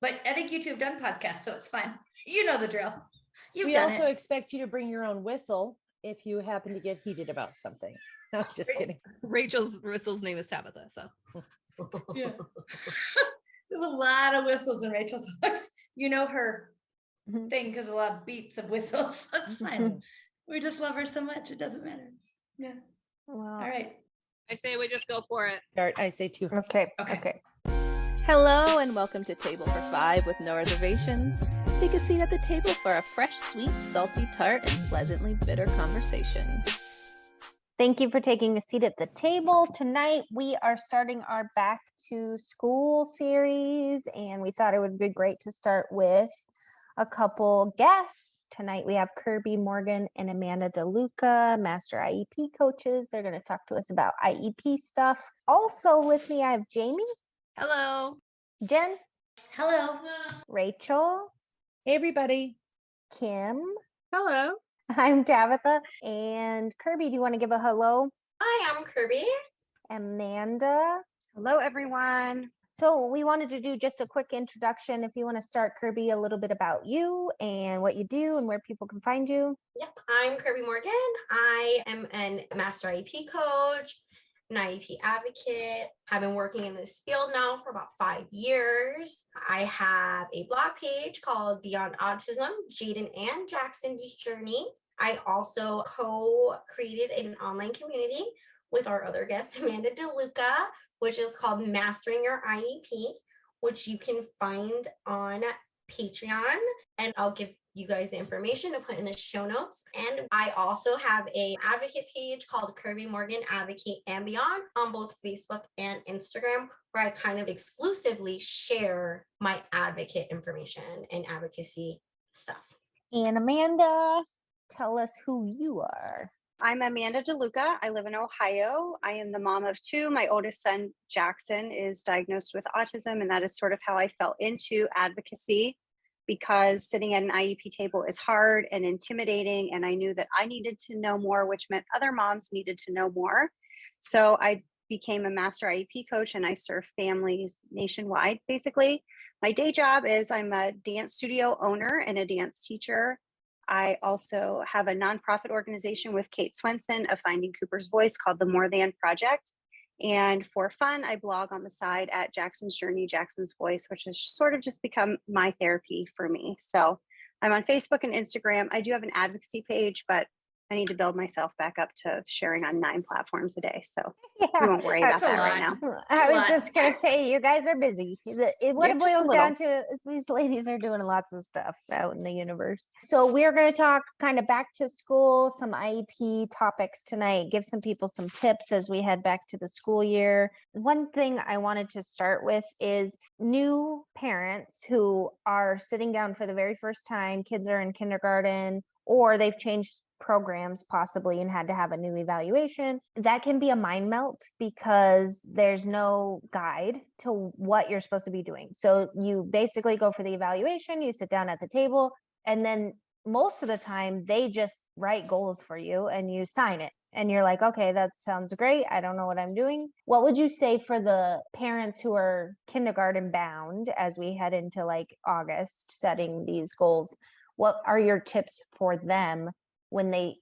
But I think you two have done podcasts, so it's fine. You know the drill. We also expect you to bring your own whistle if you happen to get heated about something. No, just kidding. Rachel's whistle's name is Tabitha, so. Yeah. There's a lot of whistles in Rachel's voice. You know her thing because a lot of beeps of whistles. That's fine. We just love her so much. It doesn't matter. Yeah. Wow. All right. I say we just go for it. Start. I say 2. Okay. Hello and welcome to Table for 5 with no reservations. Take a seat at the table for a fresh, sweet, salty, tart, and pleasantly bitter conversation. Thank you for taking a seat at the table. Tonight, we are starting our Back to School series, and we thought it would be great to start with a couple guests. Tonight, we have Kirby Morgan and Amanda DeLuca, Master IEP coaches. They're going to talk to us about IEP stuff. Also with me, I have Jamie. Hello. Jen. Hello. Rachel. Hey, everybody. Kim. Hello. I'm Tabitha. And Kirby, do you want to give a hello? Hi, I'm Kirby. Amanda. Hello, everyone. So we wanted to do just a quick introduction. If you want to start, Kirby, a little bit about you and what you do and where people can find you. Yep, I'm Kirby Morgan. I am a Master IEP coach, an IEP advocate. I've been working in this field now for about 5 years. I have a blog page called Beyond Autism, Jayden and Jackson's Journey. I also co-created an online community with our other guest, Amanda DeLuca, which is called Mastering Your IEP, which you can find on Patreon. And I'll give you guys the information to put in the show notes. And I also have an advocate page called Kirby Morgan Advocate and Beyond on both Facebook and Instagram, where I kind of exclusively share my advocate information and advocacy stuff. And Amanda, tell us who you are. I'm Amanda DeLuca. I live in Ohio. I am the mom of 2. My oldest son, Jaxon, is diagnosed with autism, and that is sort of how I fell into advocacy, because sitting at an IEP table is hard and intimidating, and I knew that I needed to know more, which meant other moms needed to know more. So I became a Master IEP coach, and I serve families nationwide, basically. My day job is I'm a dance studio owner and a dance teacher. I also have a nonprofit organization with Kate Swenson of Finding Cooper's Voice called the More Than Project. And for fun, I blog on the side at Jackson's Journey, Jackson's Voice, which has sort of just become my therapy for me. So I'm on Facebook and Instagram. I do have an advocacy page, but I need to build myself back up to sharing on 9 platforms a day. So we won't worry about that right now. I was just going to say, you guys are busy. What it boils down to is these ladies are doing lots of stuff out in the universe. So we're going to talk kind of back to school, some IEP topics tonight, give some people some tips as we head back to the school year. One thing I wanted to start with is new parents who are sitting down for the very first time. Kids are in kindergarten, or they've changed programs possibly and had to have a new evaluation. That can be a mind melt because there's no guide to what you're supposed to be doing. So you basically go for the evaluation, you sit down at the table, and then most of the time they just write goals for you and you sign it. And you're like, okay, that sounds great. I don't know what I'm doing. What would you say for the parents who are kindergarten bound as we head into like August, setting these goals? What are your tips for them when they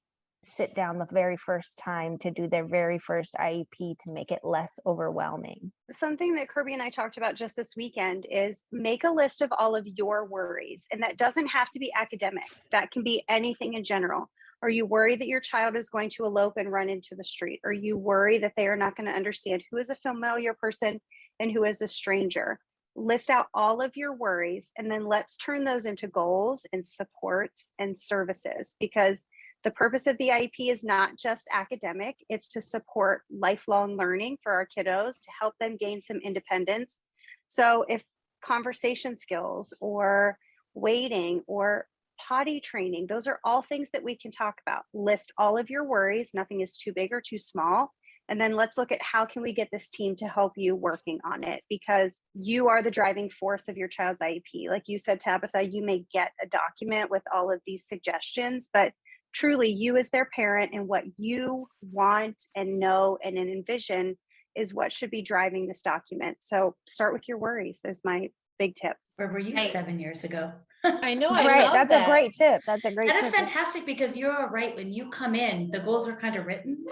sit down the very first time to do their very first IEP to make it less overwhelming? Something that Kirby and I talked about just this weekend is make a list of all of your worries. And that doesn't have to be academic. That can be anything in general. Are you worried that your child is going to elope and run into the street? Are you worried that they are not going to understand who is a familiar person and who is a stranger? List out all of your worries, and then let's turn those into goals and supports and services, because the purpose of the IEP is not just academic. It's to support lifelong learning for our kiddos, to help them gain some independence. So if conversation skills or waiting or potty training, those are all things that we can talk about. List all of your worries. Nothing is too big or too small. And then let's look at how can we get this team to help you working on it, because you are the driving force of your child's IEP. Like you said, Tabitha, you may get a document with all of these suggestions, but truly you as their parent and what you want and know and envision is what should be driving this document. So start with your worries is my Big tip. Where were you Right. 7 years ago? I know. I Right, love that's that. a great tip. That's a great That is tip. fantastic because you're right. When you come in, the goals are kind of written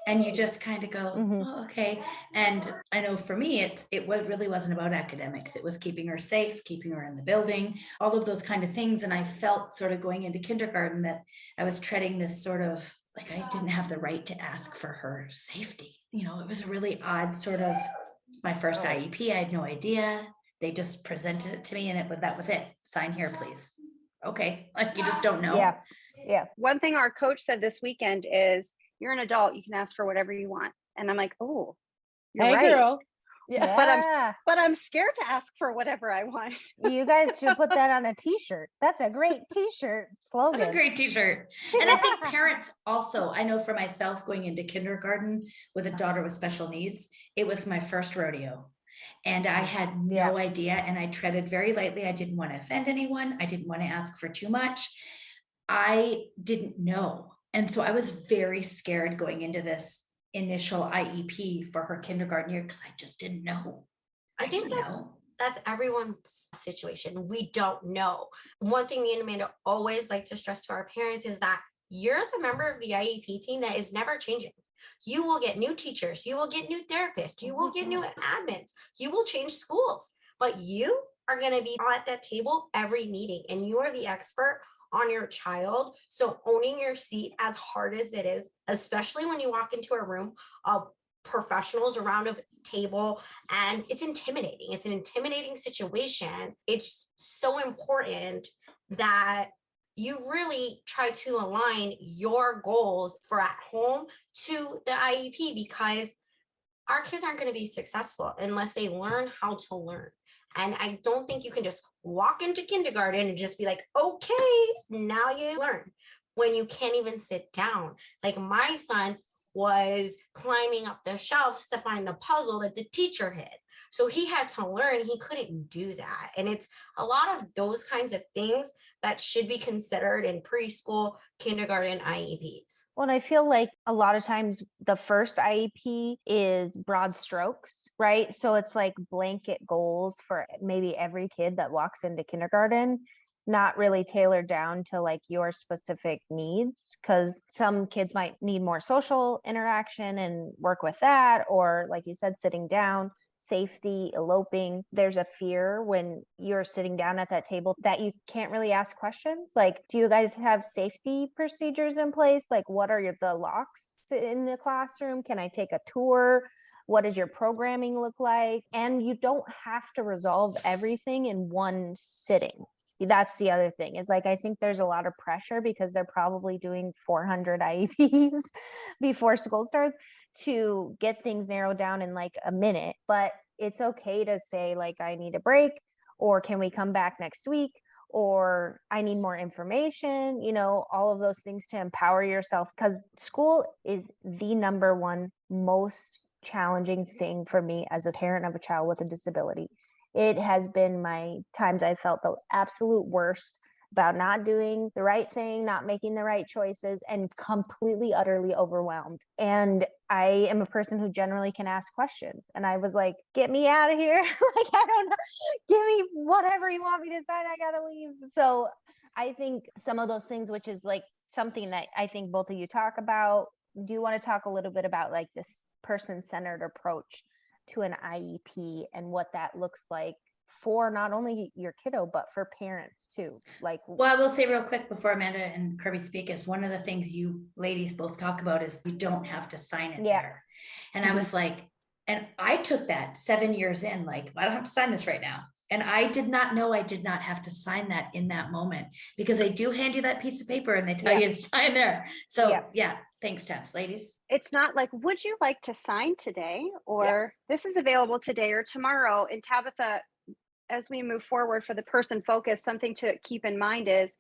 and you just kind of go, Mhm. oh, okay. And I know for me, really wasn't about academics. It was keeping her safe, keeping her in the building, all of those kind of things. And I felt sort of going into kindergarten that I was treading this sort of like I didn't have the right to ask for her safety. You know, it was a really odd sort of my first IEP. I had no idea. They just presented it to me and that was it. Sign here, please. Okay, like you just don't know. Yeah. Yeah. One thing our coach said this weekend is, you're an adult, you can ask for whatever you want. And I'm like, oh, you're Hey, right. girl. Yeah. But I'm scared to ask for whatever I want. You guys should put that on a t-shirt. That's a great t-shirt slogan. That's a great t-shirt. And I think parents also, I know for myself going into kindergarten with a daughter with special needs, it was my first rodeo. And I had no idea. And I treaded very lightly. I didn't want to offend anyone. I didn't want to ask for too much. I didn't know. And so I was very scared going into this initial IEP for her kindergarten year because I just didn't know. I think that's everyone's situation. We don't know. One thing me and Amanda always like to stress to our parents is that you're the member of the IEP team that is never changing. You will get new teachers, you will get new therapists, you will get new admins, you will change schools, but you are going to be at that table every meeting and you are the expert on your child. So owning your seat, as hard as it is, especially when you walk into a room of professionals around a table, and it's intimidating. It's an intimidating situation. It's so important that you really try to align your goals for at home to the IEP, because our kids aren't going to be successful unless they learn how to learn. And I don't think you can just walk into kindergarten and just be like, okay, now you learn, when you can't even sit down. Like my son was climbing up the shelves to find the puzzle that the teacher hid. So he had to learn, he couldn't do that. And it's a lot of those kinds of things that should be considered in preschool, kindergarten IEPs. Well, and I feel like a lot of times the first IEP is broad strokes, right? So it's like blanket goals for maybe every kid that walks into kindergarten, not really tailored down to like your specific needs, because some kids might need more social interaction and work with that, or like you said, sitting down, safety, eloping. There's a fear when you're sitting down at that table that you can't really ask questions. Like, do you guys have safety procedures in place? Like, what are the locks in the classroom? Can I take a tour? What does your programming look like? And you don't have to resolve everything in one sitting. That's the other thing, is like, I think there's a lot of pressure because they're probably doing 400 IEPs before school starts to get things narrowed down in like a minute. But it's okay to say like, I need a break, or can we come back next week, or I need more information, all of those things to empower yourself, because school is the number one most challenging thing for me as a parent of a child with a disability. It has been my times I felt the absolute worst about not doing the right thing, not making the right choices, and completely, utterly overwhelmed. And I am a person who generally can ask questions. And I was like, get me out of here. Like, I don't know, give me whatever you want me to sign. I got to leave. So I think some of those things, which is like something that I think both of you talk about. Do you want to talk a little bit about like this person-centered approach to an IEP and what that looks like for not only your kiddo, but for parents too? Like, well, I will say real quick before Amanda and Kirby speak, is one of the things you ladies both talk about is you don't have to sign it there. And I was like, and I took that 7 years in, like, I don't have to sign this right now. And I did not know I did not have to sign that in that moment, because they do hand you that piece of paper and they tell you to sign there. So thanks, Tabs, ladies. It's not like, would you like to sign today? Or this is available today or tomorrow. And Tabitha, as we move forward for the person focus, something to keep in mind is,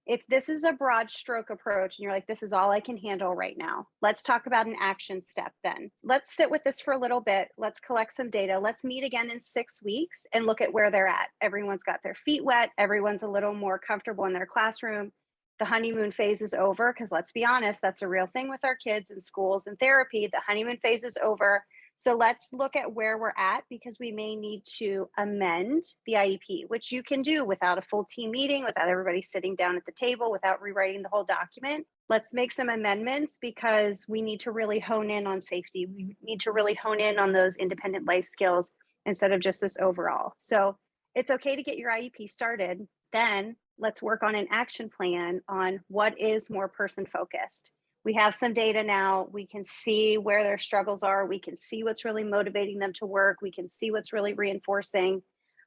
if this is a broad stroke approach and you're like, this is all I can handle right now, let's talk about an action step then. Let's sit with this for a little bit. Let's collect some data. Let's meet again in 6 weeks and look at where they're at. Everyone's got their feet wet. Everyone's a little more comfortable in their classroom. The honeymoon phase is over, because let's be honest, that's a real thing with our kids in schools and therapy. The honeymoon phase is over. So let's look at where we're at, because we may need to amend the IEP, which you can do without a full team meeting, without everybody sitting down at the table, without rewriting the whole document. Let's make some amendments because we need to really hone in on safety. We need to really hone in on those independent life skills instead of just this overall. So it's okay to get your IEP started. Then let's work on an action plan on what is more person focused. We have some data now. We can see where their struggles are. We can see what's really motivating them to work. We can see what's really reinforcing.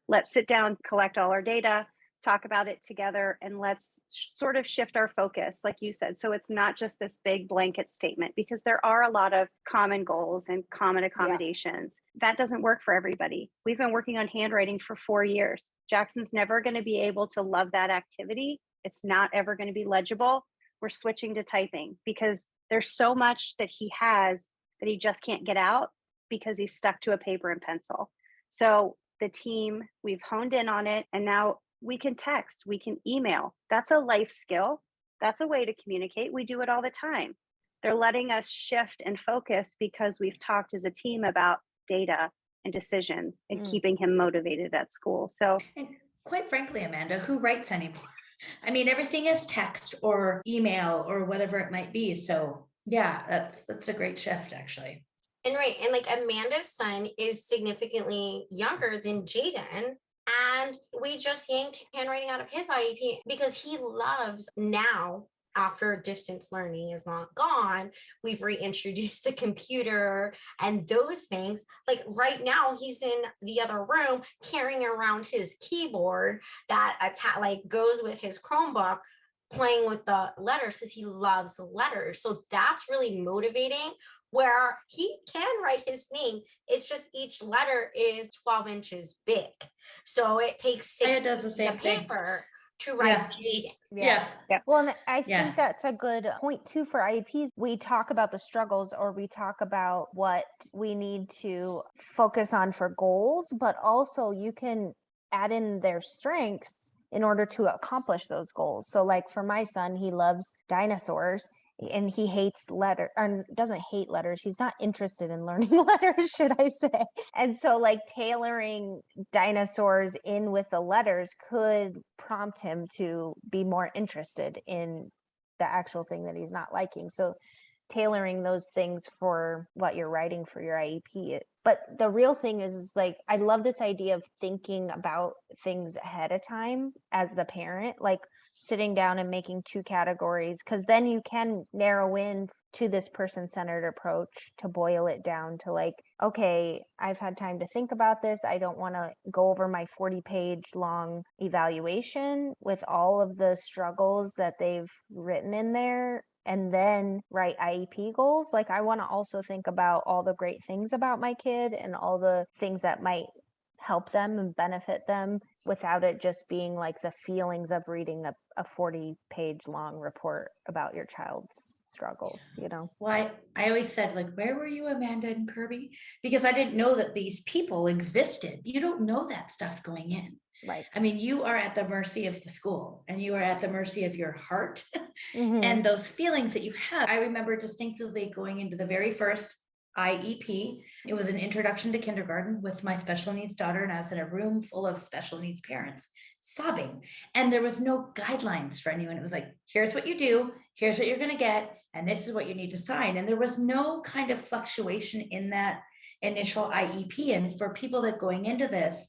Let's sit down, collect all our data, talk about it together, and let's sort of shift our focus, like you said. So it's not just this big blanket statement, because there are a lot of common goals and common accommodations. That doesn't work for everybody. We've been working on handwriting for 4 years. Jackson's never going to be able to love that activity. It's not ever going to be legible. We're switching to typing because there's so much that he has that he just can't get out because he's stuck to a paper and pencil. So the team, we've honed in on it, and now we can text, we can email. That's a life skill. That's a way to communicate. We do it all the time. They're letting us shift and focus because we've talked as a team about data and decisions and keeping him motivated at school. So, and quite frankly, Amanda, who writes anymore? I mean, everything is text or email or whatever it might be. So yeah, that's a great shift, actually. And right. And like Amanda's son is significantly younger than Jayden. And we just yanked handwriting out of his IEP because he loves now, after distance learning is not gone, we've reintroduced the computer and those things. Like right now, he's in the other room carrying around his keyboard that goes with his Chromebook, playing with the letters because he loves letters. So that's really motivating, where he can write his name. It's just each letter is 12 inches big. So it takes 6 does the same thing. paper to write Jayden. Yeah. Well, and I Yeah. think that's a good point too for IEPs. We talk about the struggles, or we talk about what we need to focus on for goals, but also you can add in their strengths in order to accomplish those goals. So like for my son, he loves dinosaurs and he hates letter, or doesn't hate letters. He's not interested in learning letters, should I say. And so like tailoring dinosaurs in with the letters could prompt him to be more interested in the actual thing that he's not liking. So tailoring those things for what you're writing for your IEP. But the real thing is like, I love this idea of thinking about things ahead of time as the parent, like sitting down and making 2 categories, because then you can narrow in to this person-centered approach to boil it down to like, okay, I've had time to think about this. I don't want to go over my 40-page long evaluation with all of the struggles that they've written in there, and then write IEP goals. Like I want to also think about all the great things about my kid and all the things that might help them and benefit them without it just being like the feelings of reading a 40-page long report about your child's struggles, you know? Well, I always said, like, where were you, Amanda and Kirby? Because I didn't know that these people existed. You don't know that stuff going in. Right. I mean, you are at the mercy of the school, and you are at the mercy of your heart Mhm. and those feelings that you have. I remember distinctively going into the very first IEP. It was an introduction to kindergarten with my special needs daughter, and I was in a room full of special needs parents sobbing, and there was no guidelines for anyone. It was like, here's what you do, here's what you're going to get, and this is what you need to sign. And there was no kind of fluctuation in that initial IEP. And for people that going into this,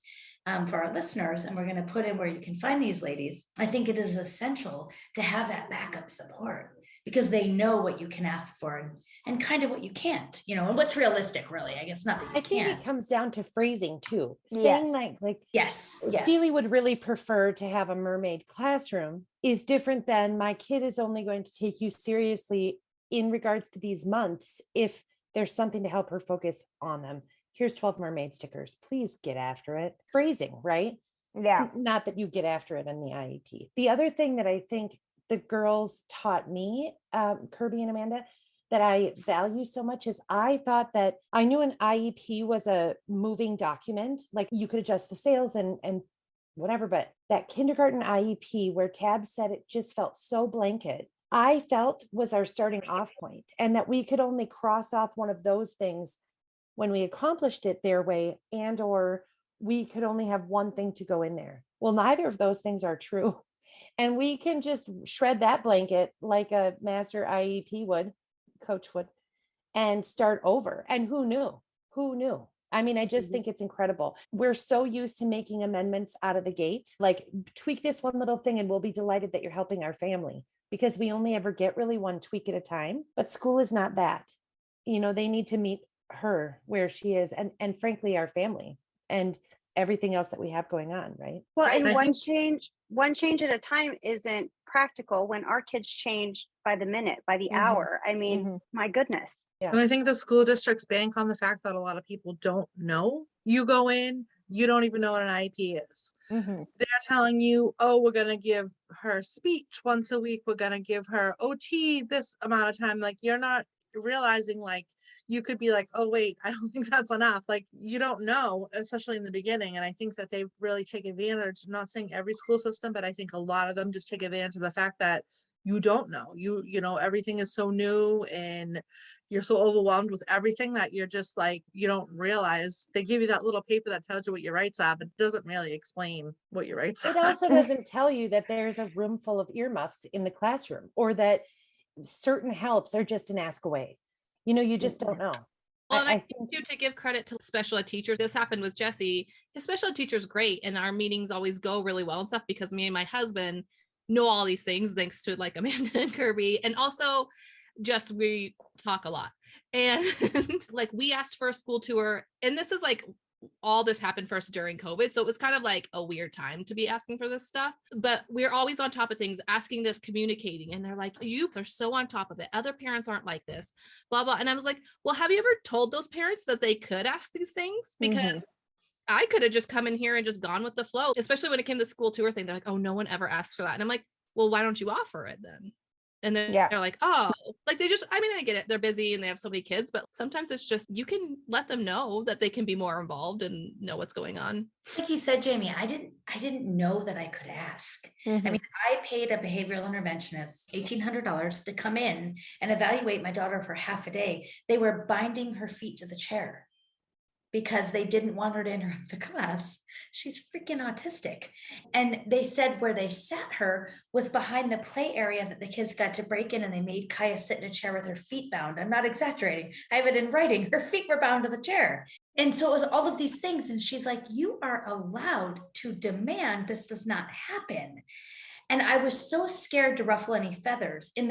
for our listeners, and we're going to put in where you can find these ladies, I think it is essential to have that backup support, because they know what you can ask for and kind of what you can't, you know, and what's realistic, really. I guess not that you I think can't. it comes down to phrasing too. Yes. Saying like Yes. Celie would really prefer to have a mermaid classroom is different than my kid is only going to take you seriously in regards to these months if there's something to help her focus on them. Here's 12 mermaid stickers. Please get after it. Phrasing, right? Yeah. Not that you get after it in the IEP. The other thing that I think the girls taught me, Kirby and Amanda, that I value so much is I thought that I knew an IEP was a moving document, like you could adjust the sales and whatever, but that kindergarten IEP where Tab said it just felt so blanket, I felt was our starting off point, and that we could only cross off one of those things when we accomplished it their way, and or we could only have one thing to go in there. Well, neither of those things are true. And we can just shred that blanket like a master IEP would, coach would, and start over. And who knew? Who knew? I mean, I just think it's incredible. We're so used to making amendments out of the gate, like tweak this one little thing and we'll be delighted that you're helping our family, because we only ever get really one tweak at a time. But school is not that. You know, they need to meet her where she is, and frankly, our family and everything else that we have going on, right? Well, Right, and I one change at a time isn't practical when our kids change by the minute, by the Mhm. hour. I mean, Mhm. my goodness. Yeah. And I think the school districts bank on the fact that a lot of people don't know. You go in, you don't even know what an IEP is. Mhm. They're telling you, oh, we're going to give her speech once a week. We're going to give her OT this amount of time. Like, you're not realizing, like, you could be like, oh, wait, I don't think that's enough. Like, you don't know, especially in the beginning. And I think that they've really taken advantage, not saying every school system, but I think a lot of them just take advantage of the fact that you don't know. You know, everything is so new and you're so overwhelmed with everything that you're just like, you don't realize they give you that little paper that tells you what your rights are, but it doesn't really explain what your rights It are. also doesn't tell you that there's a room full of earmuffs in the classroom, or that certain helps are just an ask away. You know, you just don't know. Well, and I I think think too, to give credit to special ed teachers, this happened with Jesse. His special ed teacher's great, and our meetings always go really well and stuff because me and my husband know all these things thanks to like Amanda and Kirby, and also just we talk a lot. And like we asked for a school tour, and this is like all this happened first during COVID. So it was kind of like a weird time to be asking for this stuff, but we're always on top of things, asking this, communicating. And they're like, you are so on top of it. Other parents aren't like this, blah, blah. And I was like, well, have you ever told those parents that they could ask these things? Because I could have just come in here and just gone with the flow, especially when it came to school tour thing. They're like, oh, no one ever asked for that. And I'm like, well, why don't you offer it then? And then Yeah. they're like, oh, like they just, I mean, I get it. They're busy and they have so many kids, but sometimes it's just, you can let them know that they can be more involved and know what's going on. Like you said, Jamie, I didn't know that I could ask. I mean, I paid a behavioral interventionist $1,800 to come in and evaluate my daughter for half a day. They were binding her feet to the chair because they didn't want her to interrupt the class. She's freaking autistic. And they said where they sat her was behind the play area that the kids got to break in, and they made Kaya sit in a chair with her feet bound. I'm not exaggerating. I have it in writing. Her feet were bound to the chair. And so it was all of these things. And she's like, you are allowed to demand this does not happen. And I was so scared to ruffle any feathers in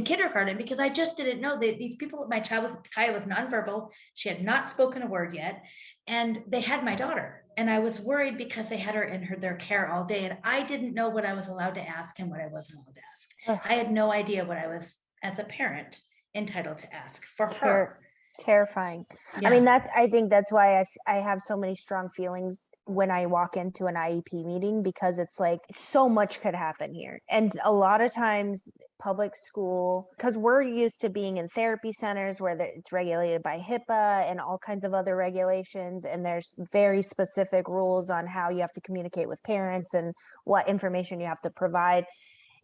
kindergarten, because I just didn't know that these people, Kaya was nonverbal. She had not spoken a word yet. And they had my daughter. And I was worried because they had her in their care all day. And I didn't know what I was allowed to ask and what I wasn't allowed to ask. I had no idea what I was, as a parent, entitled to ask for her. Terrifying. Yeah. I mean, I think that's why I have so many strong feelings when I walk into an IEP meeting, because it's like so much could happen here. And a lot of times public school, because we're used to being in therapy centers where it's regulated by HIPAA and all kinds of other regulations. And there's very specific rules on how you have to communicate with parents and what information you have to provide.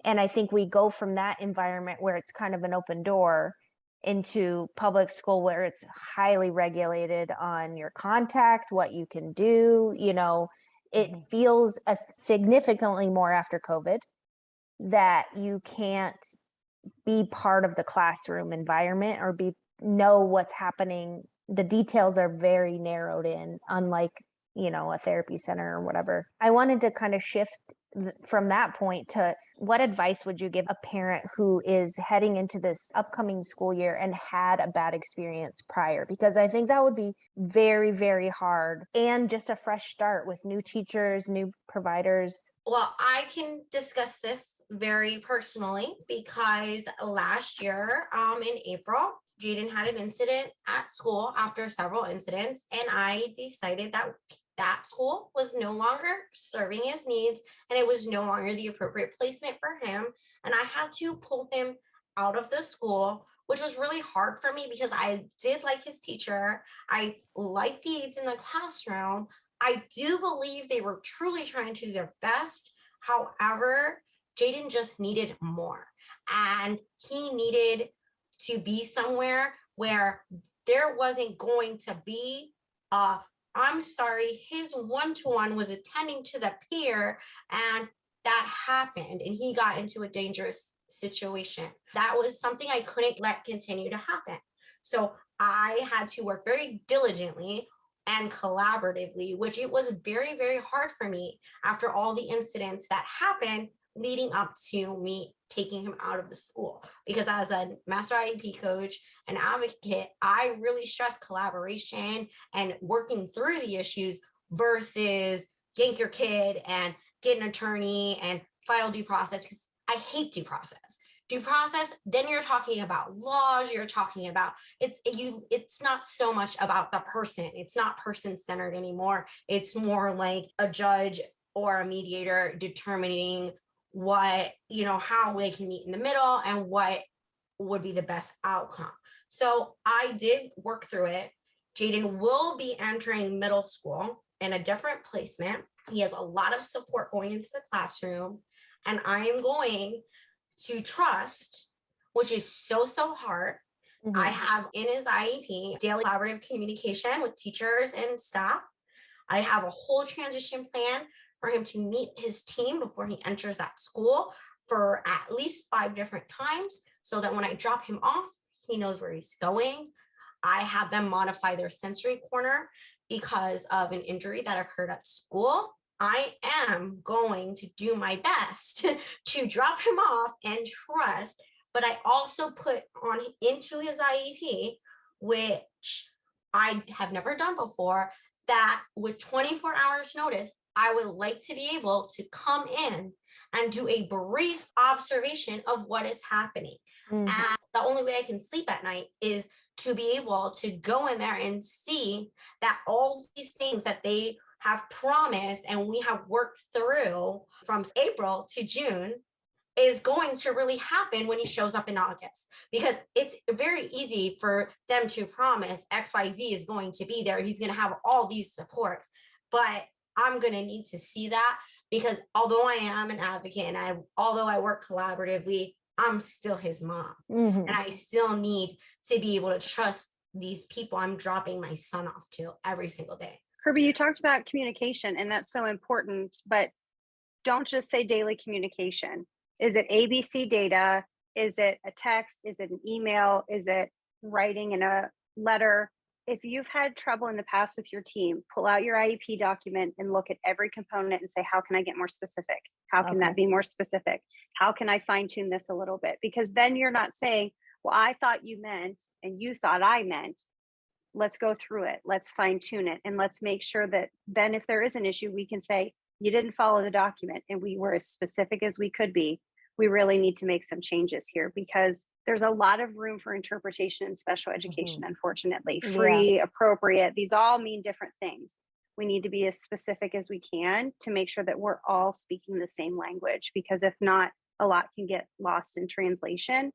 And I think we go from that environment where it's kind of an open door into public school where it's highly regulated on your contact, what you can do. You know, it feels significantly more after COVID that you can't be part of the classroom environment or know what's happening. The details are very narrowed in, unlike, you know, a therapy center or whatever. I wanted to kind of shift from that point to what advice would you give a parent who is heading into this upcoming school year and had a bad experience prior? Because I think that would be very, very hard, and just a fresh start with new teachers, new providers. Well, I can discuss this very personally because last year, in April, Jayden had an incident at school after several incidents, and I decided that school was no longer serving his needs and it was no longer the appropriate placement for him. And I had to pull him out of the school, which was really hard for me because I did like his teacher. I liked the aides in the classroom. I do believe they were truly trying to do their best. However, Jayden just needed more, and he needed to be somewhere where there wasn't going to be I'm sorry, his one-to-one was attending to the peer and that happened and he got into a dangerous situation. That was something I couldn't let continue to happen. So I had to work very diligently and collaboratively, which it was very, very hard for me after all the incidents that happened leading up to me taking him out of the school. Because as a Master IEP coach and advocate, I really stress collaboration and working through the issues versus yank your kid and get an attorney and file due process, because I hate due process. Due process, then you're talking about laws, you're talking about it's not so much about the person. It's not person-centered anymore. It's more like a judge or a mediator determining what, how they can meet in the middle and what would be the best outcome. So I did work through it. Jayden will be entering middle school in a different placement. He has a lot of support going into the classroom, and I am going to trust, which is so hard. I have in his IEP daily collaborative communication with teachers and staff. I have a whole transition plan for him to meet his team before he enters that school for at least 5 different times, so that when I drop him off, he knows where he's going. I have them modify their sensory corner because of an injury that occurred at school. I am going to do my best to drop him off and trust, but I also put on into his IEP, which I have never done before, that with 24 hours notice, I would like to be able to come in and do a brief observation of what is happening. And the only way I can sleep at night is to be able to go in there and see that all these things that they have promised and we have worked through from April to June is going to really happen when he shows up in August. Because it's very easy for them to promise XYZ is going to be there. He's going to have all these supports, but I'm going to need to see that, because although I am an advocate and although I work collaboratively, I'm still his mom. And I still need to be able to trust these people I'm dropping my son off to every single day. Kirby, you talked about communication, and that's so important, but don't just say daily communication. Is it ABC data? Is it a text? Is it an email? Is it writing in a letter? If you've had trouble in the past with your team, pull out your IEP document and look at every component and say, how can I get more specific? How can that be more specific? How can I fine tune this a little bit? Because then you're not saying, well, I thought you meant, and you thought I meant. Let's go through it. Let's fine tune it. And let's make sure that then if there is an issue, we can say, you didn't follow the document and we were as specific as we could be. We really need to make some changes here, because there's a lot of room for interpretation in special education, unfortunately. Free, appropriate, these all mean different things. We need to be as specific as we can to make sure that we're all speaking the same language, because if not, a lot can get lost in translation.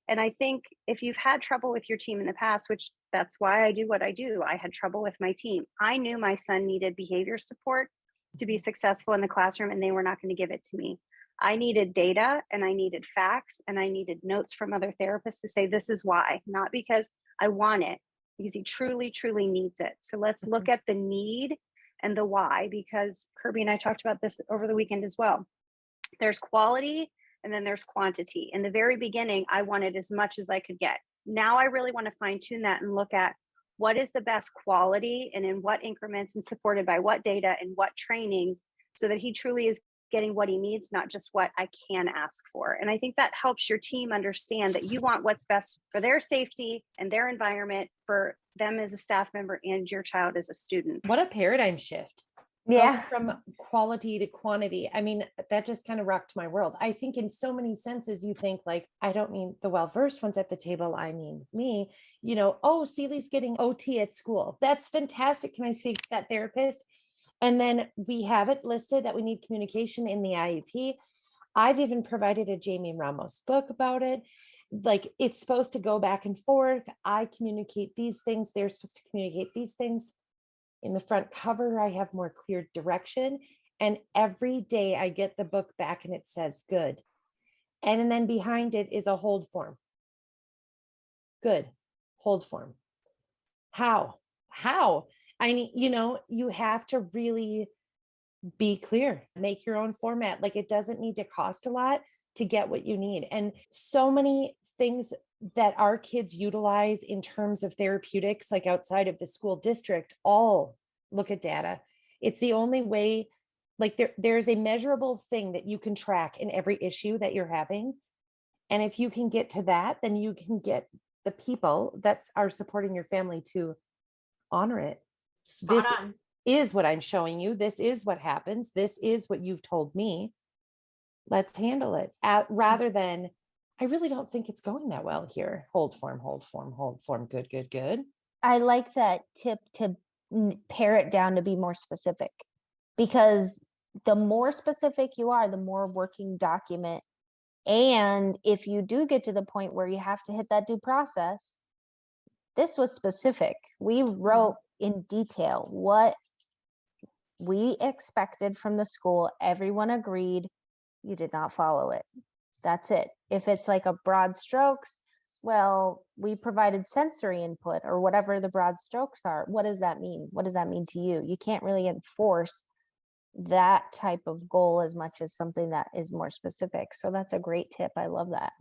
And I think if you've had trouble with your team in the past, which that's why I do what I do, I had trouble with my team. I knew my son needed behavior support to be successful in the classroom, and they were not going to give it to me. I needed data, and I needed facts, and I needed notes from other therapists to say, this is why, not because I want it, because he truly, truly needs it. So let's look at the need and the why, because Kirby and I talked about this over the weekend as well. There's quality and then there's quantity. In the very beginning, I wanted as much as I could get. Now I really want to fine tune that and look at what is the best quality and in what increments and supported by what data and what trainings, so that he truly is getting what he needs, not just what I can ask for. And I think that helps your team understand that you want what's best for their safety and their environment, for them as a staff member and your child as a student. What a paradigm shift. Yeah. From quality to quantity. I mean, that just kind of rocked my world. I think in so many senses, you think like, I don't mean the well-versed ones at the table. I mean, me, oh, Celie's getting OT at school. That's fantastic. Can I speak to that therapist? And then we have it listed that we need communication in the IEP. I've even provided a Jamie Ramos book about it. Like, it's supposed to go back and forth. I communicate these things. They're supposed to communicate these things. In the front cover, I have more clear direction. And every day I get the book back and it says good. And then behind it is a hold form. Good, hold form. How? I need, you have to really be clear, make your own format. Like, it doesn't need to cost a lot to get what you need. And so many things that our kids utilize in terms of therapeutics, like outside of the school district, all look at data. It's the only way, like there's a measurable thing that you can track in every issue that you're having. And if you can get to that, then you can get the people that are supporting your family to honor it. Spot This on. is what I'm showing you. This is what happens. This is what you've told me. Let's handle it. Rather than, I really don't think it's going that well here. Hold form. Good. I like that tip to pare it down to be more specific, because the more specific you are, the more working document. And if you do get to the point where you have to hit that due process, this was specific. We wrote in detail what we expected from the school. Everyone agreed. You did not follow it. That's it. If it's like a broad strokes, well, we provided sensory input or whatever the broad strokes are. What does that mean? What does that mean to you? You can't really enforce that type of goal as much as something that is more specific. So that's a great tip. I love that.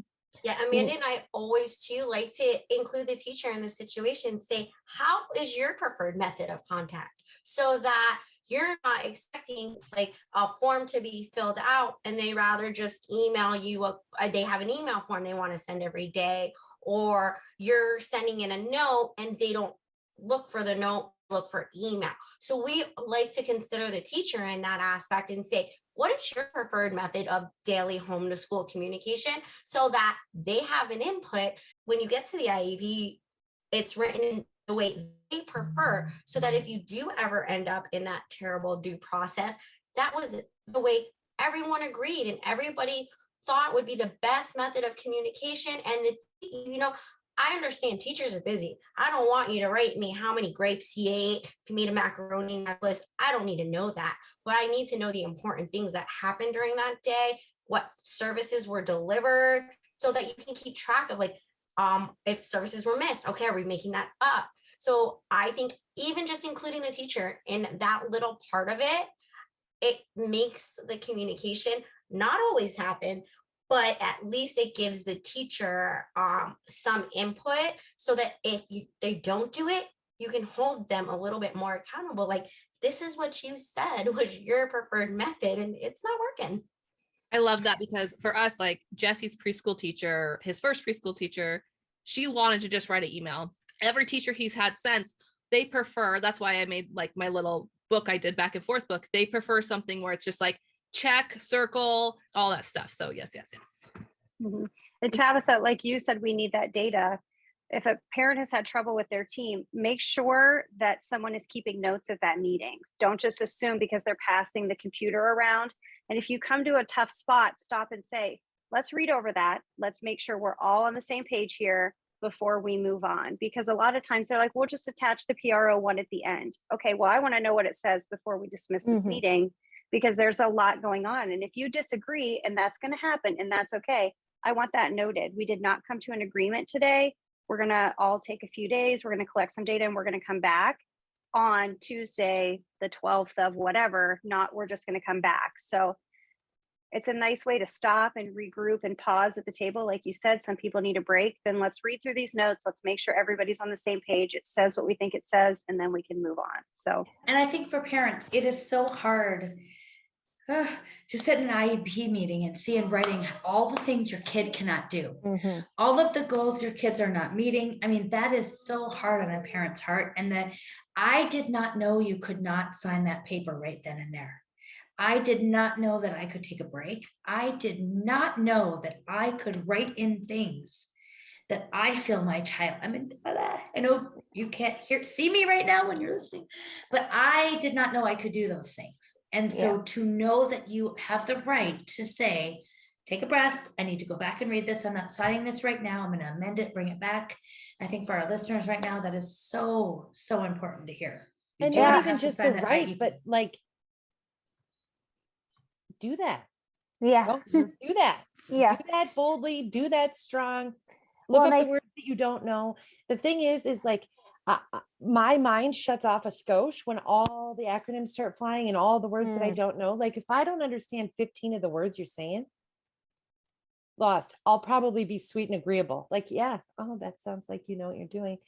Yeah, Amanda and I always too like to include the teacher in the situation, say, how is your preferred method of contact? So that you're not expecting like a form to be filled out and they rather just email you they have an email form they want to send every day, or you're sending in a note and they don't look for the note, look for email. So we like to consider the teacher in that aspect and say, what is your preferred method of daily home to school communication, so that they have an input when you get to the IEP, it's written in the way they prefer, so that if you do ever end up in that terrible due process, that was the way everyone agreed and everybody thought would be the best method of communication. And I understand teachers are busy. I don't want you to rate me how many grapes he ate, if he made a macaroni necklace. I don't need to know that. But I need to know the important things that happened during that day, what services were delivered, so that you can keep track of if services were missed. Okay, are we making that up? So I think even just including the teacher in that little part of it, it makes the communication not always happen, but at least it gives the teacher some input, so that if they don't do it, you can hold them a little bit more accountable. Like, this is what you said was your preferred method and it's not working. I love that, because for us, like Jesse's preschool teacher, his first preschool teacher, she wanted to just write an email. Every teacher he's had since, they prefer, that's why I made like my little book I did back and forth book. They prefer something where it's just like check, circle, all that stuff. So yes. Mm-hmm. And Tabitha, like you said, we need that data. If a parent has had trouble with their team, make sure that someone is keeping notes of that meeting. Don't just assume because they're passing the computer around. And if you come to a tough spot, stop and say, let's read over that. Let's make sure we're all on the same page here before we move on. Because a lot of times they're like, we'll just attach the PRO one at the end. Okay, well, I want to know what it says before we dismiss this meeting, because there's a lot going on. And if you disagree, and that's going to happen, and that's okay, I want that noted. We did not come to an agreement today. We're going to all take a few days. We're going to collect some data and we're going to come back on Tuesday, the 12th of whatever, not we're just going to come back. So it's a nice way to stop and regroup and pause at the table. Like you said, some people need a break. Then let's read through these notes. Let's make sure everybody's on the same page. It says what we think it says, and then we can move on. So, and I think for parents, it is so hard to sit in an IEP meeting and see in writing all the things your kid cannot do, all of the goals your kids are not meeting. I mean, that is so hard on a parent's heart. And that I did not know you could not sign that paper right then and there. I did not know that I could take a break. I did not know that I could write in things that I feel my child. I mean, I know you can't see me right now when you're listening, but I did not know I could do those things. And so to know that you have the right to say, take a breath, I need to go back and read this. I'm not signing this right now. I'm going to amend it, bring it back. I think for our listeners right now, that is so, so important to hear. And not even just the right, but like, do that. Yeah. Do that. Yeah. Do that boldly, do that strong. Look up the words that you don't know. The thing is like, my mind shuts off a skosh when all the acronyms start flying and all the words that I don't know. Like if I don't understand 15 of the words you're saying, lost. I'll probably be sweet and agreeable. Like, yeah, oh, that sounds like you know what you're doing.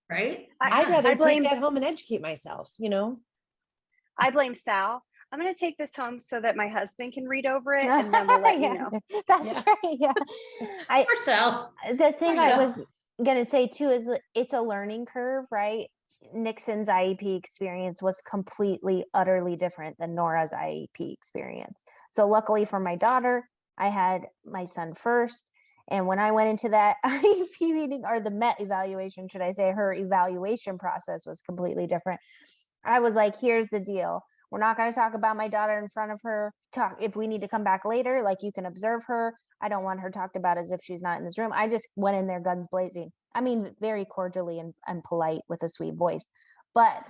Right? I'd rather I blame take that home and educate myself, you know? I blame Sal. I'm going to take this home so that my husband can read over it, and then we'll let you know. That's Yeah. great. Yeah. Or so. The thing There you I go. was gonna say too is that it's a learning curve, right? Nixon's IEP experience was completely, utterly different than Nora's IEP experience. So luckily for my daughter, I had my son first. And when I went into that IEP meeting, or the MET evaluation, should I say, her evaluation process was completely different. I was like, here's the deal. We're not going to talk about my daughter in front of her. Talk if we need to come back later, like you can observe her. I don't want her talked about as if she's not in this room. I just went in there guns blazing. I mean, very cordially and polite with a sweet voice. But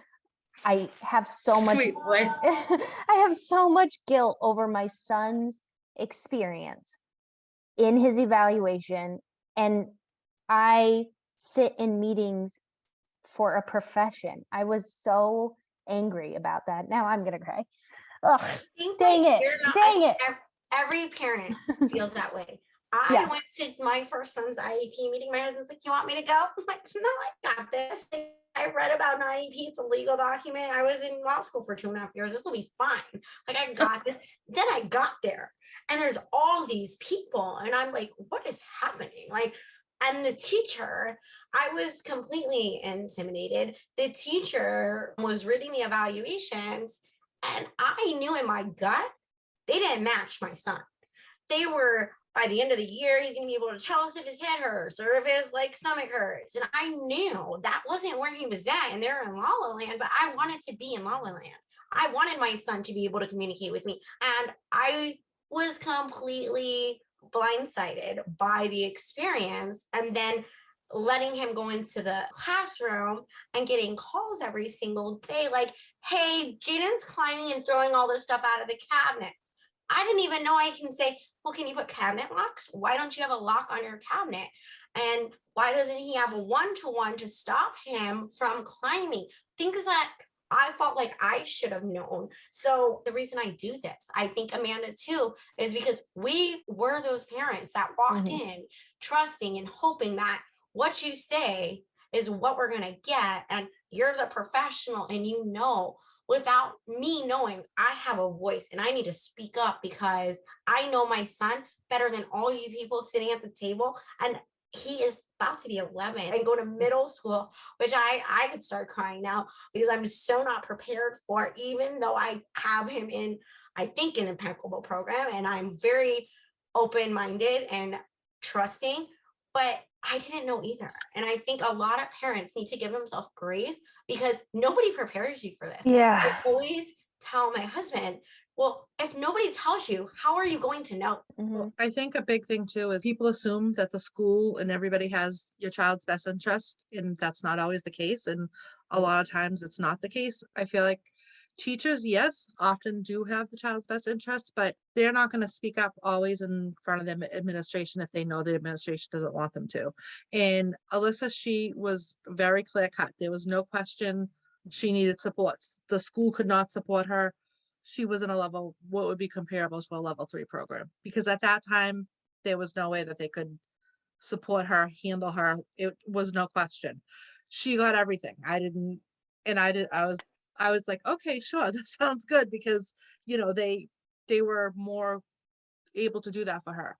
I have so much Sweet voice. I have so much guilt over my son's experience in his evaluation. And I sit in meetings for a profession. I was so angry about that. Now I'm gonna cry. Ugh, dang it. Dang it. Every parent feels that way. I Yeah. went to my first son's IEP meeting. My husband's like, you want me to go? I'm like, no, I got this. I read about an IEP. It's a legal document. I was in law school for 2.5 years. This will be fine. Like, I got this. Then I got there and there's all these people and I'm like, what is happening? Like, and the teacher, I was completely intimidated. The teacher was reading the evaluations and I knew in my gut, they didn't match my son. They were, by the end of the year, he's going to be able to tell us if his head hurts or if his like stomach hurts. And I knew that wasn't where he was at and they're in La La Land, but I wanted to be in La La Land. I wanted my son to be able to communicate with me. And I was completely blindsided by the experience. And then letting him go into the classroom and getting calls every single day like, hey, Jayden's climbing and throwing all this stuff out of the cabinet. I didn't even know I can say, well, can you put cabinet locks? Why don't you have a lock on your cabinet? And why doesn't he have a one-to-one to stop him from climbing? Things that I felt like I should have known. So the reason I do this, I think Amanda too, is because we were those parents that walked in trusting and hoping that what you say is what we're going to get. And you're the professional and you know, without me knowing, I have a voice and I need to speak up because I know my son better than all you people sitting at the table. And he is about to be 11 and go to middle school, which I could start crying now because I'm so not prepared for it, even though I have him in, I think, an impeccable program and I'm very open-minded and trusting, but I didn't know either. And I think a lot of parents need to give themselves grace because nobody prepares you for this. Yeah. I always tell my husband, well, if nobody tells you, how are you going to know? Well, I think a big thing too is people assume that the school and everybody has your child's best interest, and that's not always the case. And a lot of times it's not the case. I feel like teachers, yes, often do have the child's best interests, but they're not going to speak up always in front of the administration if they know the administration doesn't want them to. And Alyssa, she was very clear cut. There was no question she needed supports. The school could not support her. She was in a level, what would be comparable to a level 3 program, because at that time, there was no way that they could support her, handle her. It was no question. She got everything. I was like, okay, sure, that sounds good, because you know they were more able to do that for her.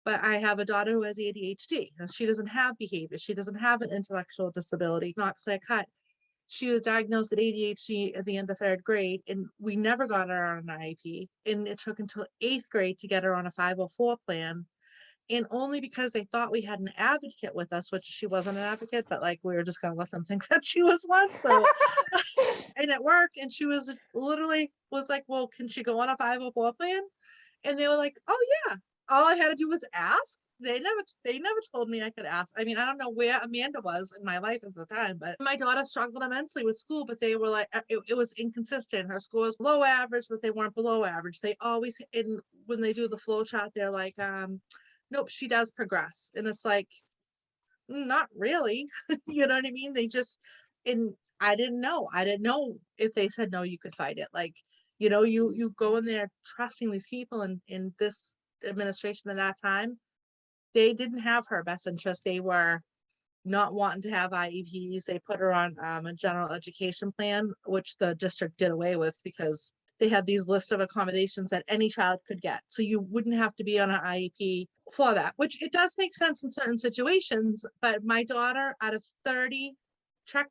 But I have a daughter who has ADHD and she doesn't have behavior. She doesn't have an intellectual disability, not clear cut. She was diagnosed with ADHD at the end of 3rd grade and we never got her on an IEP. And it took until 8th grade to get her on a 504 plan. And only because they thought we had an advocate with us, which she wasn't an advocate, but like we were just going to let them think that she was one. So, and at work, and she was literally was like, well, can she go on a 504 plan? And they were like, oh yeah. All I had to do was ask. They never told me I could ask. I mean, I don't know where Amanda was in my life at the time, but my daughter struggled immensely with school, but they were like, it was inconsistent. Her scores below average, but they weren't below average. They always, and when they do the flow chart, they're like, nope, she does progress. And it's like, not really. You know what I mean? and I didn't know. I didn't know if they said no, you could fight it. Like, you know, you go in there trusting these people, and in this administration at that time, they didn't have her best interest. They were not wanting to have IEPs. They put her on a general education plan, which the district did away with because they had these lists of accommodations that any child could get. So you wouldn't have to be on an IEP for that, which it does make sense in certain situations. But my daughter, out of 30 check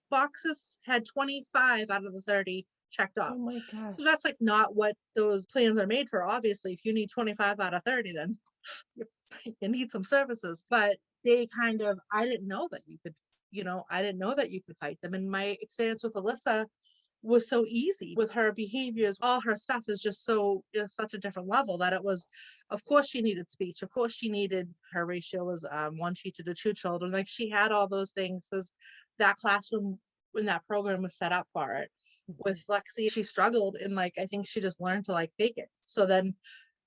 boxes, had 25 out of the 30 checked off. Oh my gosh. So that's like not what those plans are made for. Obviously, if you need 25 out of 30, then you need some services. But they kind of, I didn't know that you could, you know, I didn't know that you could fight them. And my experience with Alyssa was so easy with her behaviors. All her stuff is just so, such a different level that it was, of course she needed speech. Of course she needed, her ratio was 1 teacher to 2 children. Like she had all those things. That classroom when that program was set up for it. With Lexi, she struggled, and like, I think she just learned to like fake it. So then,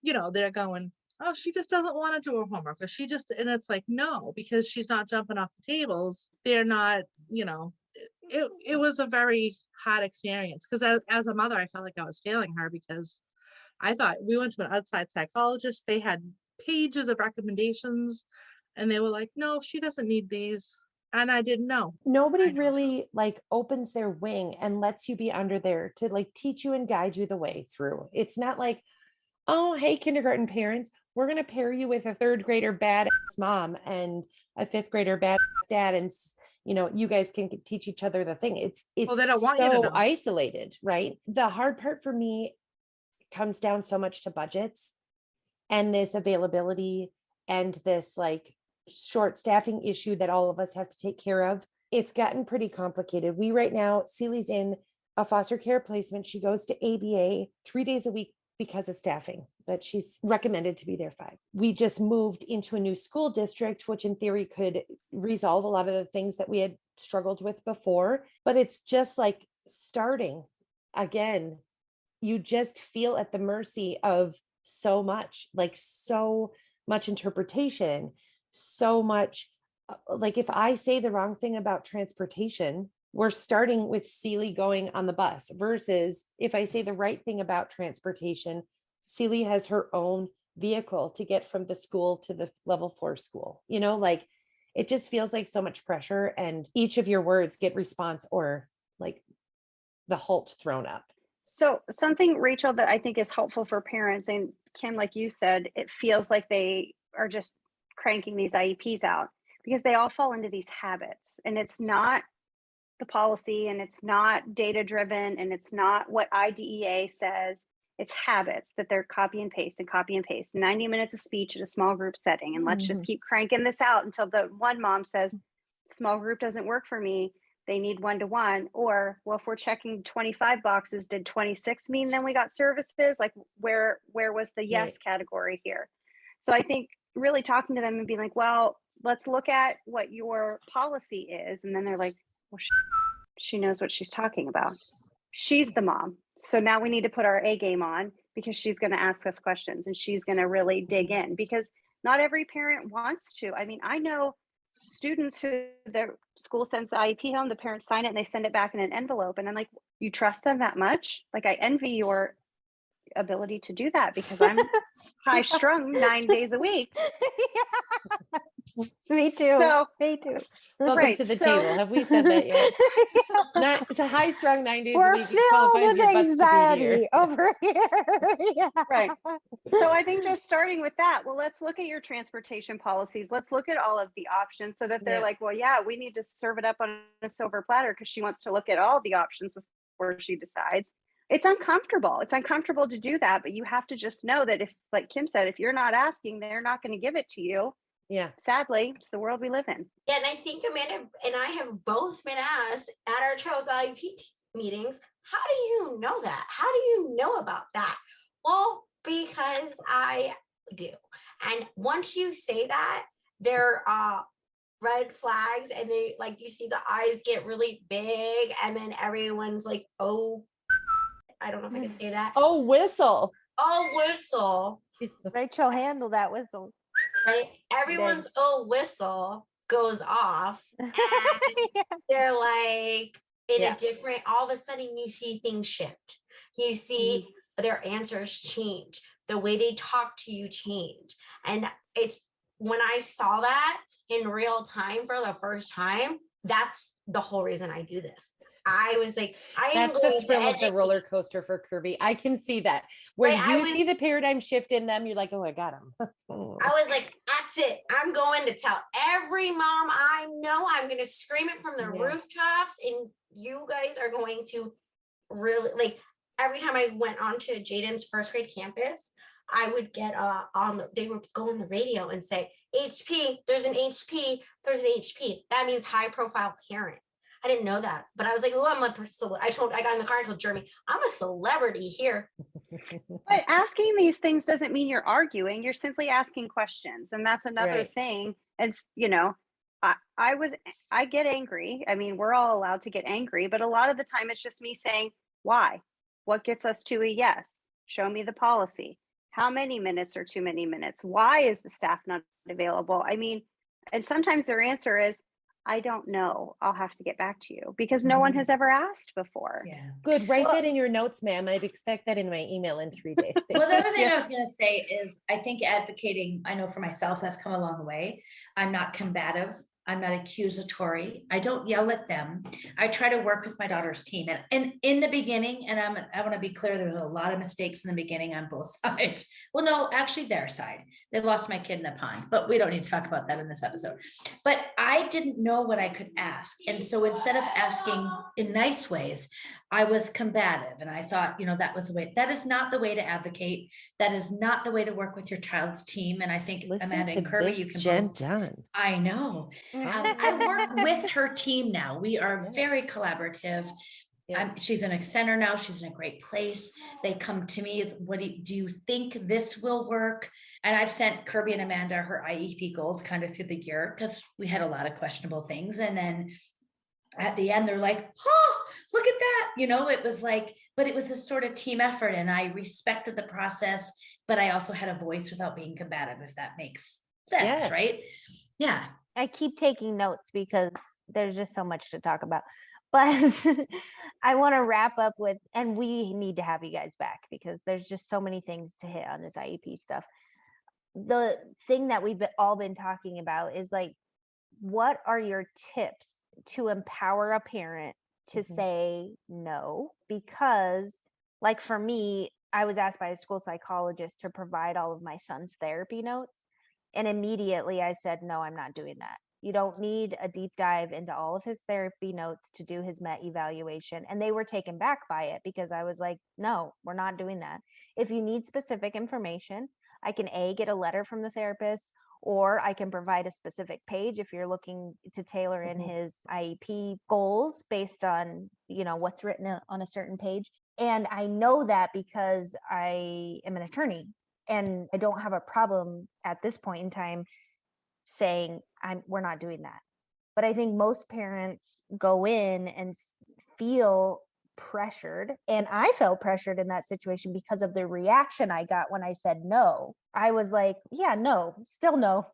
you know, they're going, oh, she just doesn't want to do her homework, or she just, and it's like, no, because she's not jumping off the tables. They're not, you know, it was a very hard experience because as a mother, I felt like I was failing her because I thought we went to an outside psychologist. They had pages of recommendations and they were like, no, she doesn't need these. And I didn't know. Nobody really like opens their wing and lets you be under there to like teach you and guide you the way through. It's not like, oh, hey, kindergarten parents, we're going to pair you with a 3rd grader badass mom and a 5th grader badass dad. And, you know, you guys can teach each other the thing. It's Well, they don't want you to so know. isolated, right? The hard part for me comes down so much to budgets and this availability and this like short staffing issue that all of us have to take care of. It's gotten pretty complicated. We right now, Celie's in a foster care placement. She goes to ABA 3 days a week because of staffing, but she's recommended to be there 5. We just moved into a new school district, which in theory could resolve a lot of the things that we had struggled with before, but it's just like starting again. You just feel at the mercy of so much interpretation, so much. Like if I say the wrong thing about transportation, we're starting with Celie going on the bus versus if I say the right thing about transportation, Celie has her own vehicle to get from the school to the level 4 school. You know, like it just feels like so much pressure and each of your words get response or like the halt thrown up. So something, Rachel, that I think is helpful for parents, and Kim, like you said, it feels like they are just cranking these IEPs out because they all fall into these habits, and it's not the policy and it's not data driven and it's not what IDEA says. It's habits that they're copy and paste 90 minutes of speech at a small group setting. And let's just keep cranking this out until the one mom says, small group doesn't work for me. They need 1-to-1. Or, well, if we're checking 25 boxes, did 26 mean then we got services? Like where was the yes category here? So I think really talking to them and being like, well, let's look at what your policy is. And then they're like, well, she knows what she's talking about. She's the mom. So now we need to put our A game on because she's going to ask us questions and she's going to really dig in because not every parent wants to. I mean, I know students who their school sends the IEP home, the parents sign it and they send it back in an envelope. And I'm like, you trust them that much? Like, I envy your ability to do that because I'm high strung 9 days a week. Me too. So, me too. Welcome to the table. Have we said that yet? It's a high strung 9 days We're a week. filled with Your butts to be anxiety here. over here. Yeah. Right. So I think just starting with that, well, let's look at your transportation policies. Let's look at all of the options so that they're like, well, yeah, we need to serve it up on a silver platter because she wants to look at all the options before she decides. It's uncomfortable. It's uncomfortable to do that, but you have to just know that if, like Kim said, if you're not asking, they're not going to give it to you. Yeah. Sadly, it's the world we live in. Yeah, and I think Amanda and I have both been asked at our child's IEP meetings, how do you know that? How do you know about that? Well, because I do. And once you say that, there are red flags and they like, you see the eyes get really big and then everyone's like, oh, I don't know if I can say that. Oh, whistle. Oh, whistle. Rachel, handle that whistle. Right? Everyone's oh whistle. goes off and they're like in a different, all of a sudden you see things shift. You see their answers change, the way they talk to you change. And it's when I saw that in real time for the first time, that's the whole reason I do this. I was like, that's the thrill of the roller coaster for Kirby. I can see that where you see the paradigm shift in them. You're like, oh, I got him. I was like, that's it. I'm going to tell every mom I know. I'm going to scream it from the rooftops, and you guys are going to really, like, every time I went onto Jayden's first grade campus, I would get they would go on the radio and say, HP, there's an HP, there's an HP. That means high profile parent. I didn't know that, but I was like, oh, I got in the car and told Jeremy, I'm a celebrity here. But asking these things doesn't mean you're arguing. You're simply asking questions. And that's another thing. And, you know, I get angry. I mean, we're all allowed to get angry, but a lot of the time it's just me saying, why? What gets us to a yes? Show me the policy. How many minutes are too many minutes? Why is the staff not available? I mean, and sometimes their answer is, I don't know. I'll have to get back to you, because no one has ever asked before. Yeah. Good. Write that in your notes, ma'am. I'd expect that in my email in 3 days. Well, the other thing I was going to say is I think advocating, I know for myself, that's come a long way. I'm not combative. I'm not accusatory. I don't yell at them. I try to work with my daughter's team. And in the beginning, and I want to be clear, there was a lot of mistakes in the beginning on both sides. Well, no, actually their side. They lost my kid in a pond, but we don't need to talk about that in this episode. But I didn't know what I could ask. And so instead of asking in nice ways, I was combative. And I thought, you know, that was the way. That is not the way to advocate. That is not the way to work with your child's team. And I think Amanda and Kirby, you can both. I know. I work with her team now. We are very collaborative. She's in a center now. She's in a great place. They come to me. What do you think this will work? And I've sent Kirby and Amanda her IEP goals kind of through the year, because we had a lot of questionable things. And then at the end, they're like, oh, look at that. You know, it was like, but it was a sort of team effort, and I respected the process, but I also had a voice without being combative, if that makes sense, right? Yeah. I keep taking notes because there's just so much to talk about. But I want to wrap up with, and we need to have you guys back because there's just so many things to hit on this IEP stuff. The thing that we've all been talking about is like, what are your tips to empower a parent to say no? Because like for me, I was asked by a school psychologist to provide all of my son's therapy notes. And immediately I said, no, I'm not doing that. You don't need a deep dive into all of his therapy notes to do his MET evaluation. And they were taken back by it because I was like, no, we're not doing that. If you need specific information, I can get a letter from the therapist, or I can provide a specific page if you're looking to tailor in his IEP goals based on, you know, what's written on a certain page. And I know that because I am an attorney. And I don't have a problem at this point in time saying we're not doing that. But I think most parents go in and feel pressured. And I felt pressured in that situation because of the reaction I got when I said no. I was like, yeah, no, still no.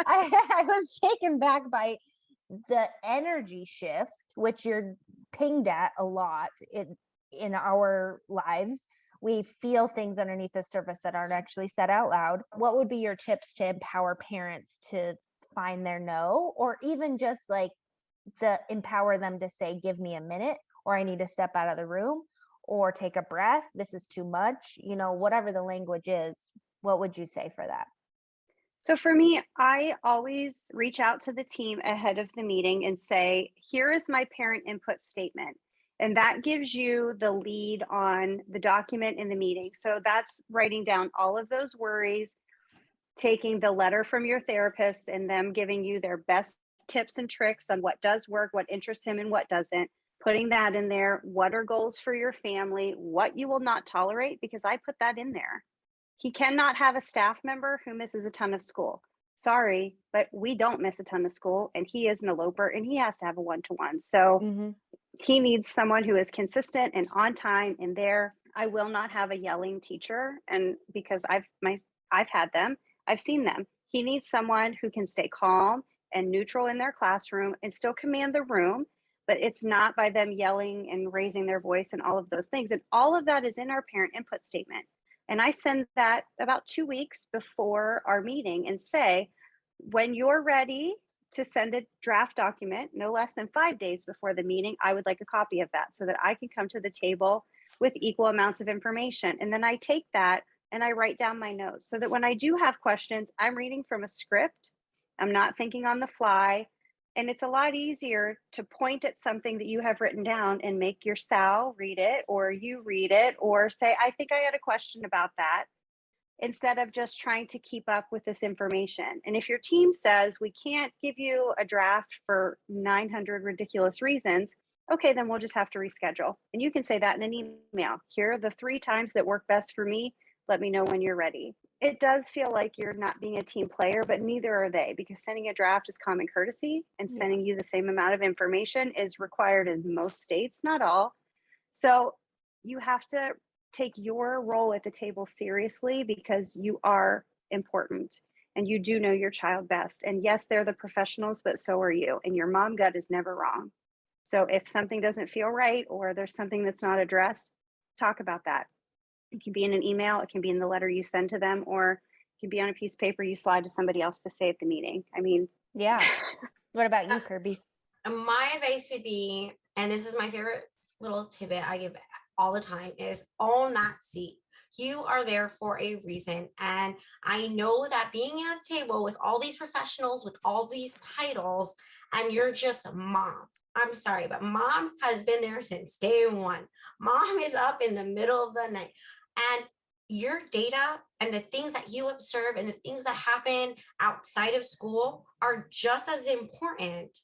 I was taken back by the energy shift, which you're pinged at a lot in our lives. We feel things underneath the surface that aren't actually said out loud. What would be your tips to empower parents to find their no, or even just like empower them to say, give me a minute, or I need to step out of the room, or take a breath. This is too much, you know, whatever the language is. What would you say for that? So for me, I always reach out to the team ahead of the meeting and say, here is my parent input statement. And that gives you the lead on the document in the meeting. So that's writing down all of those worries, taking the letter from your therapist and them giving you their best tips and tricks on what does work, what interests him and what doesn't, putting that in there. What are goals for your family, what you will not tolerate, because I put that in there. He cannot have a staff member who misses a ton of school. Sorry, but we don't miss a ton of school, and he is an eloper and he has to have a one-to-one. So he needs someone who is consistent and on time and there. I will not have a yelling teacher, and because I've had them, I've seen them. He needs someone who can stay calm and neutral in their classroom and still command the room, but it's not by them yelling and raising their voice and all of those things. And all of that is in our parent input statement. And I send that about 2 weeks before our meeting and say, when you're ready to send a draft document, no less than 5 days before the meeting, I would like a copy of that so that I can come to the table with equal amounts of information. And then I take that and I write down my notes so that when I do have questions, I'm reading from a script. I'm not thinking on the fly. And it's a lot easier to point at something that you have written down and make your Sal read it, or you read it, or say, I think I had a question about that, instead of just trying to keep up with this information. And if your team says, we can't give you a draft for 900 ridiculous reasons, okay, then we'll just have to reschedule. And you can say that in an email. Here are the 3 times that work best for me. Let me know when you're ready. It does feel like you're not being a team player, but neither are they, because sending a draft is common courtesy, and sending you the same amount of information is required in most states, not all. So you have to take your role at the table seriously, because you are important and you do know your child best. And yes, they're the professionals, but so are you. And your mom gut is never wrong. So if something doesn't feel right, or there's something that's not addressed, talk about that. It can be in an email, it can be in the letter you send to them, or it can be on a piece of paper you slide to somebody else to say at the meeting. I mean, Yeah. What about you, Kirby? My advice would be, and this is my favorite little tidbit I give all the time, is own that seat. You are there for a reason. And I know that being at a table with all these professionals, with all these titles, and you're just mom. I'm sorry, but mom has been there since day one. Mom is up in the middle of the night. And your data and the things that you observe and the things that happen outside of school are just as important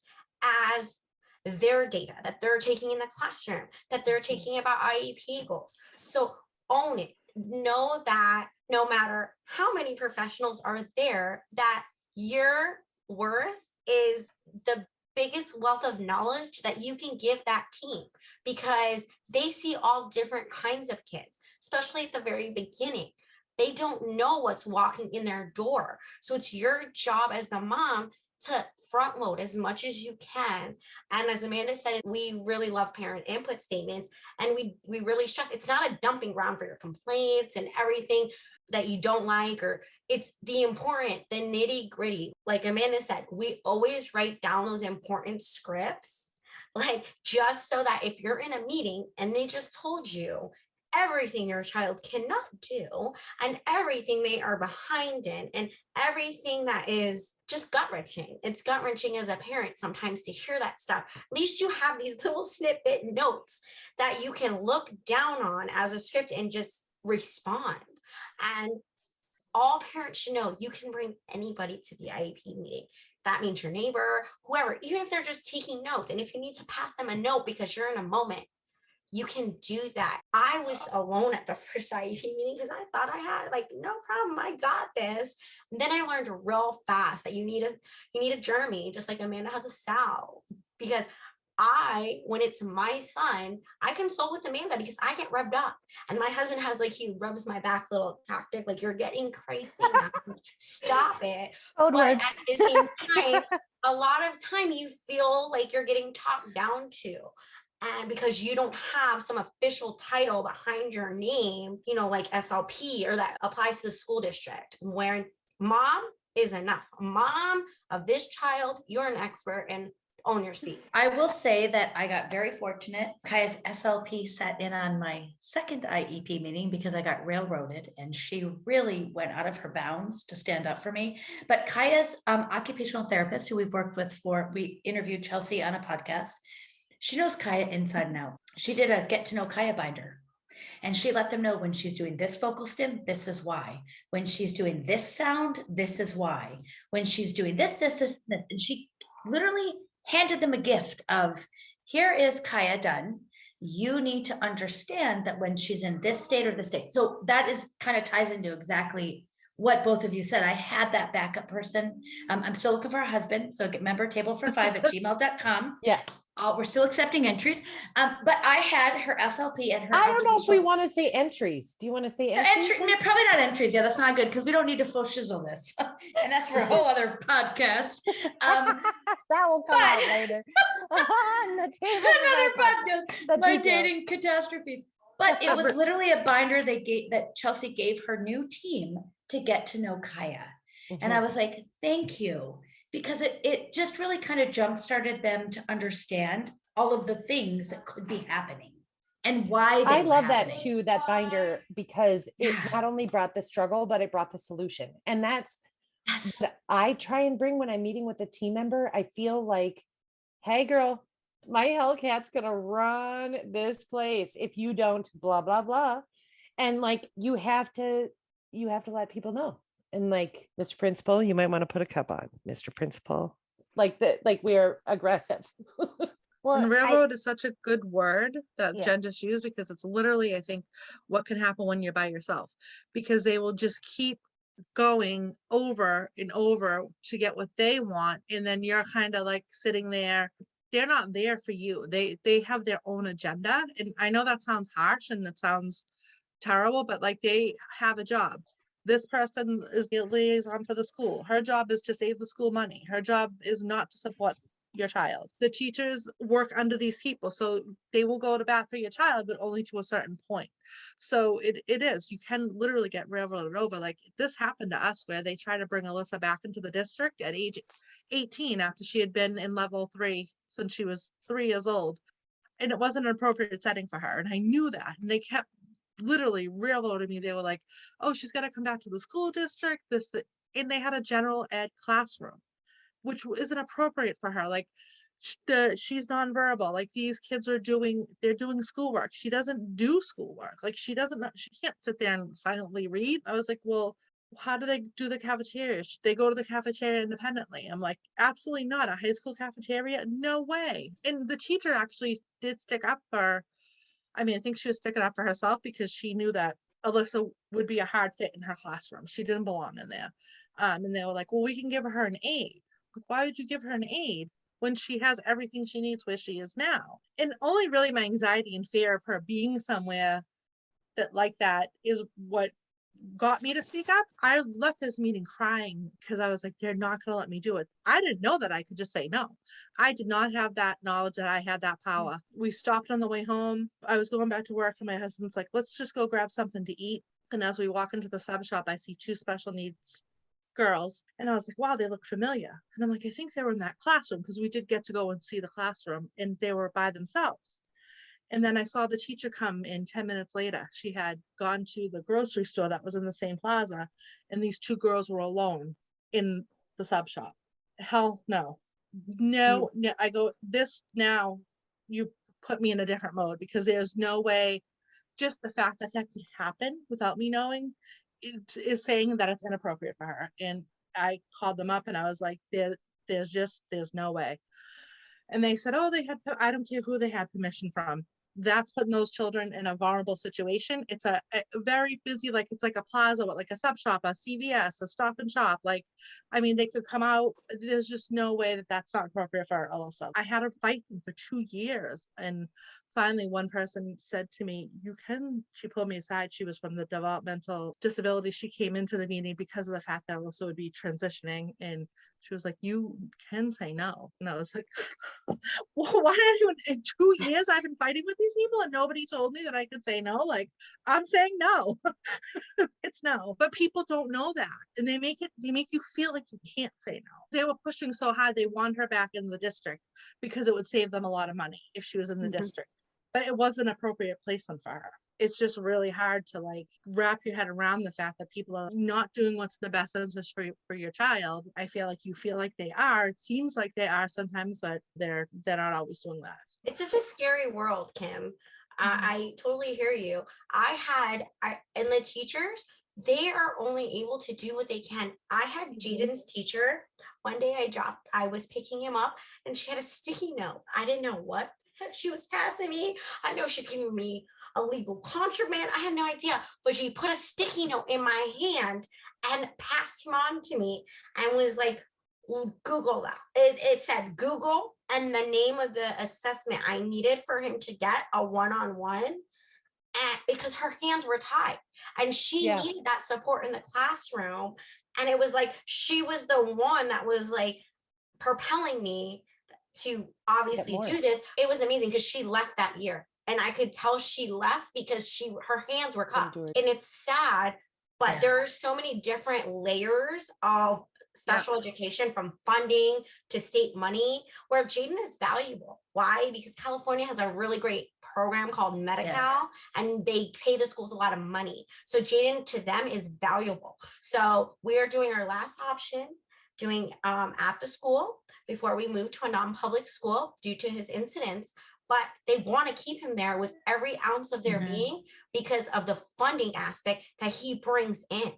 as their data that they're taking in the classroom, that they're taking about IEP goals. So own it. Know that no matter how many professionals are there, that your worth is the biggest wealth of knowledge that you can give that team, because they see all different kinds of kids, especially at the very beginning. They don't know what's walking in their door. So it's your job as the mom to front load as much as you can. And as Amanda said, we really love parent input statements, and we really stress it's not a dumping ground for your complaints and everything that you don't like, or it's the important, the nitty gritty. Like Amanda said, we always write down those important scripts, like just so that if you're in a meeting and they just told you everything your child cannot do and everything they are behind in and everything that is just gut-wrenching. It's gut-wrenching as a parent sometimes to hear that stuff. At least you have these little snippet notes that you can look down on as a script and just respond. And all parents should know you can bring anybody to the IEP meeting. That means your neighbor, whoever, even if they're just taking notes. And if you need to pass them a note because you're in a moment, you can do that. I was alone at the first IEP meeting because I thought I had no problem. I got this. And then I learned real fast that you need a Jeremy, just like Amanda has a Sal, because when it's my son, I consult with Amanda because I get revved up, and my husband has he rubs my back little tactic, you're getting crazy now. Stop it. Code But word. at the same time, a lot of time you feel like you're getting talked down to. And because you don't have some official title behind your name, like SLP, or that applies to the school district, where mom is enough. Mom of this child, you're an expert, and own your seat. I will say that I got very fortunate. Kaya's SLP sat in on my second IEP meeting because I got railroaded, and she really went out of her bounds to stand up for me. But Kaya's occupational therapist, who we've worked with we interviewed Chelsea on a podcast. She knows Kaya inside and out. She did a get to know Kaya binder, and she let them know when she's doing this vocal stim, this is why. When she's doing this sound, this is why. When she's doing this. And she literally handed them a gift of, here is Kaya done. You need to understand that when she's in this state or this state. So that is kind of ties into exactly what both of you said. I had that backup person. I'm still looking for a husband. So remember, table for 5 at gmail.com. Yes. we're still accepting entries. But I had her SLP and her. I don't know if we occupational- want to say entries. Do you want to say entries? No, probably not entries. Yeah, that's not good because we don't need to full shizzle this. And that's for a whole other podcast. That will come out later. On the table. Another podcast. The My details. dating catastrophes. But it was literally a binder that Chelsea gave her new team to get to know Kaya. And I was like, thank you. Because it just really kind of jump-started them to understand all of the things that could be happening and why they I were love happening. that too, that binder, because it Yeah. not only brought the struggle, but it brought the solution. And that's Yes. what I try and bring when I'm meeting with a team member. I feel like, hey girl, my Hellcat's gonna run this place if you don't blah blah blah. And like you have to let people know. And like, Mr. Principal, you might want to put a cup on, Mr. Principal. Like we're aggressive. Well, And railroad is such a good word that Yeah. Jen just used, because it's literally, I think, what can happen when you're by yourself, because they will just keep going over and over to get what they want. And then you're kind of like sitting there. They're not there for you. They have their own agenda. And I know that sounds harsh and it sounds terrible, but like they have a job. This person is the liaison for the school. Her job is to save the school money. Her job is not to support your child. The teachers work under these people, so they will go to bat for your child, but only to a certain point. So it is, you can literally get railroaded over. Like this happened to us where they tried to bring Alyssa back into the district at age 18 after she had been in level 3 since she was 3 years old. And it wasn't an appropriate setting for her. And I knew that. And they kept literally railroading me. They were like, oh, she's got to come back to the school district, and they had a general ed classroom, which isn't appropriate for her. Like she's nonverbal. Like these kids they're doing schoolwork. She doesn't do schoolwork. Like she can't sit there and silently read. I was like, well, how do they do the cafeteria? They go to the cafeteria independently. I'm like, absolutely not. A high school cafeteria? No way. And the teacher actually did stick up for, I think she was sticking up for herself because she knew that Alyssa would be a hard fit in her classroom. She didn't belong in there. And they were like, well, we can give her an aid. Why would you give her an aid when she has everything she needs where she is now? And only really my anxiety and fear of her being somewhere that is what got me to speak up. I left this meeting crying because I was like, they're not going to let me do it. I didn't know that I could just say no. I did not have that knowledge that I had that power. We stopped on the way home. I was going back to work and my husband's like, let's just go grab something to eat. And as we walk into the sub shop, I see 2 special needs girls. And I was like, wow, they look familiar. And I'm like, I think they were in that classroom, because we did get to go and see the classroom and they were by themselves. And then I saw the teacher come in 10 minutes later. She had gone to the grocery store that was in the same plaza, and these 2 girls were alone in the sub shop. Hell no. No. I go, this now, you put me in a different mode, because there's no way, just the fact that could happen without me knowing, it is saying that it's inappropriate for her. And I called them up and I was like, there's no way. And they said, oh, I don't care who they had permission from. That's putting those children in a vulnerable situation. It's a very busy, it's like a plaza, like a sub shop, a CVS, a Stop and Shop. They could come out. There's just no way that that's not appropriate for Alyssa. I had her fight them for 2 years. And finally, one person said to me, she pulled me aside. She was from the developmental disability. She came into the meeting because of the fact that Alyssa would be transitioning. And she was like, you can say no. And I was like, well, why are you in 2 years? I've been fighting with these people and nobody told me that I could say no. I'm saying no. It's no. But people don't know that. And they make you feel like you can't say no. They were pushing so hard. They want her back in the district because it would save them a lot of money if she was in the district. But it wasn't an appropriate placement for her. It's just really hard to wrap your head around the fact that people are not doing what's in the best interest for your child. I feel like you feel like they are. It seems like they are sometimes, but they're not always doing that. It's such a scary world, Kim. I totally hear you. And the teachers, they are only able to do what they can. I had Jayden's teacher. One day I was picking him up and she had a sticky note. I didn't know what she was passing me. I know she's giving me a legal contraband. I had no idea, but she put a sticky note in my hand and passed him on to me and was like, Google that. It said Google and the name of the assessment I needed for him to get a one-on-one, and because her hands were tied and she needed that support in the classroom. And it was like, she was the one that was like propelling me to obviously do this. It was amazing because she left that year, and I could tell she left because her hands were cuffed. And it's sad, but there are so many different layers of special education, from funding to state money, where Jayden is valuable. Why? Because California has a really great program called Medi-Cal, and they pay the schools a lot of money. So Jayden to them is valuable. So we are doing our last option, doing at the school before we move to a non-public school due to his incidents. But they want to keep him there with every ounce of their being because of the funding aspect that he brings in.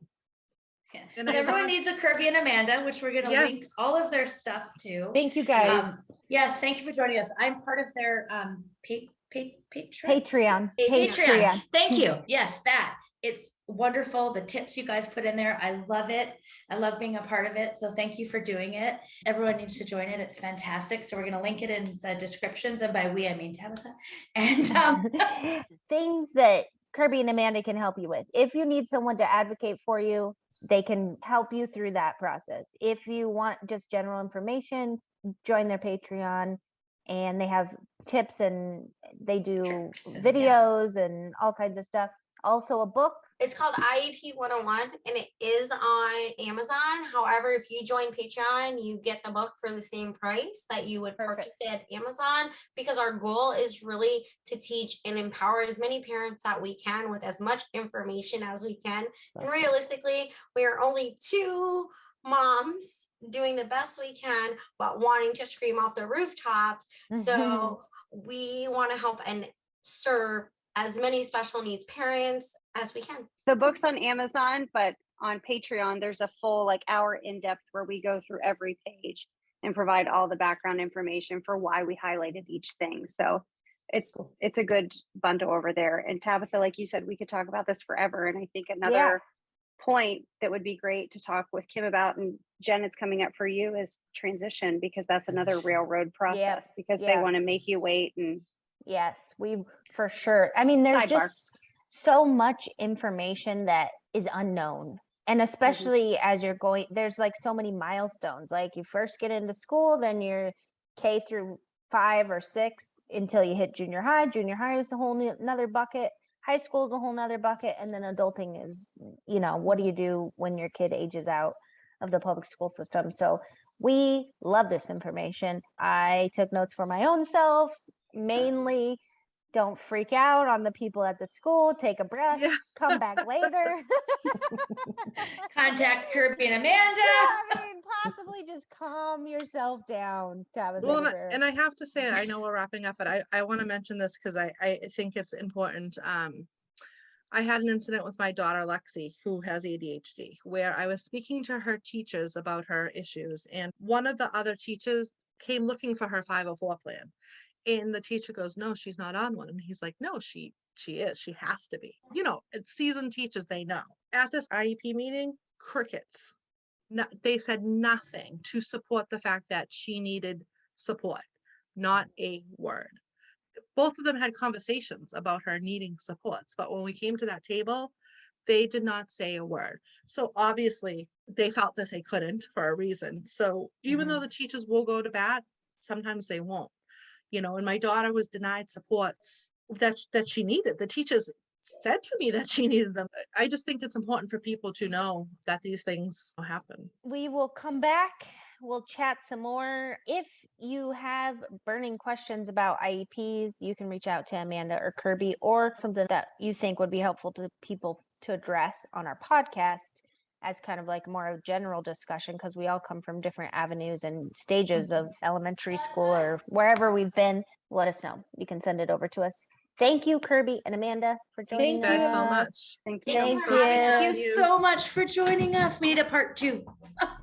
And everyone needs a Kirby and Amanda, which we're going to link all of their stuff to. Thank you guys. Yes, thank you for joining us. I'm part of their Patreon. Thank you. Yes, that. It's wonderful. The tips you guys put in there, I love it. I love being a part of it. So thank you for doing it. Everyone needs to join it. It's fantastic. So we're going to link it in the descriptions. And by we, I mean Tabitha. And things that Kirby and Amanda can help you with. If you need someone to advocate for you, they can help you through that process. If you want just general information, join their Patreon, and they have tips and they do videos and all kinds of stuff. Also a book. It's called IEP 101, and it is on Amazon. However, if you join Patreon, you get the book for the same price that you would purchase it at Amazon, because our goal is really to teach and empower as many parents that we can with as much information as we can. And realistically, we are only 2 moms doing the best we can, but wanting to scream off the rooftops. So we want to help and serve as many special needs parents as we can. The book's on Amazon, but on Patreon, there's a full hour in-depth where we go through every page and provide all the background information for why we highlighted each thing. So it's a good bundle over there. And Tabitha, like you said, we could talk about this forever. And I think another point that would be great to talk with Kim about, and Jen, it's coming up for you, is transition, because that's another railroad process, because they want to make you wait. And yes, we for sure. I mean, there's just so much information that is unknown. And especially as you're going, there's so many milestones. Like you first get into school, then you're K through 5 or 6 until you hit junior high. Junior high is a whole another bucket. High school is a whole nother bucket. And then adulting is, what do you do when your kid ages out of the public school system? So we love this information. I took notes for my own self, mainly don't freak out on the people at the school, take a breath, come back later. Contact Kirby and Amanda. Possibly just calm yourself down. Well, and I have to say, I know we're wrapping up, but I want to mention this because I think it's important. I had an incident with my daughter, Lexi, who has ADHD, where I was speaking to her teachers about her issues. And one of the other teachers came looking for her 504 plan. And the teacher goes, no, she's not on one. And he's like, no, she is. She has to be. It's seasoned teachers, they know. At this IEP meeting, crickets. No, they said nothing to support the fact that she needed support. Not a word. Both of them had conversations about her needing supports, but when we came to that table, they did not say a word. So obviously they felt that they couldn't for a reason. So even though the teachers will go to bat, sometimes they won't. And my daughter was denied supports that she needed. The teachers said to me that she needed them. I just think it's important for people to know that these things happen. We will come back. We'll chat some more. If you have burning questions about IEPs, you can reach out to Amanda or Kirby, or something that you think would be helpful to people to address on our podcast as kind of more of a general discussion, because we all come from different avenues and stages of elementary school or wherever we've been. Let us know. You can send it over to us. Thank you, Kirby and Amanda, for joining us. Thank you so much. Thank you. Thank you so much for joining us. We need a part 2.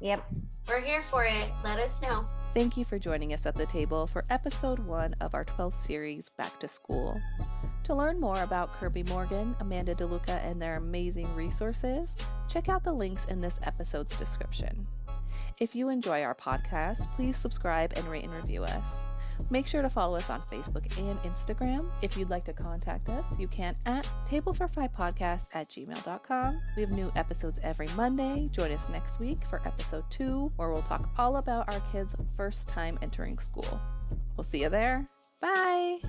Yep. We're here for it. Let us know. Thank you for joining us at the table for episode 1 of our 12th series, Back to School. To learn more about Kirby Morgan, Amanda DeLuca, and their amazing resources, check out the links in this episode's description. If you enjoy our podcast, please subscribe and rate and review us. Make sure to follow us on Facebook and Instagram. If you'd like to contact us, you can at tablefor5podcast@gmail.com. We have new episodes every Monday. Join us next week for episode 2, where we'll talk all about our kids' first time entering school. We'll see you there. Bye.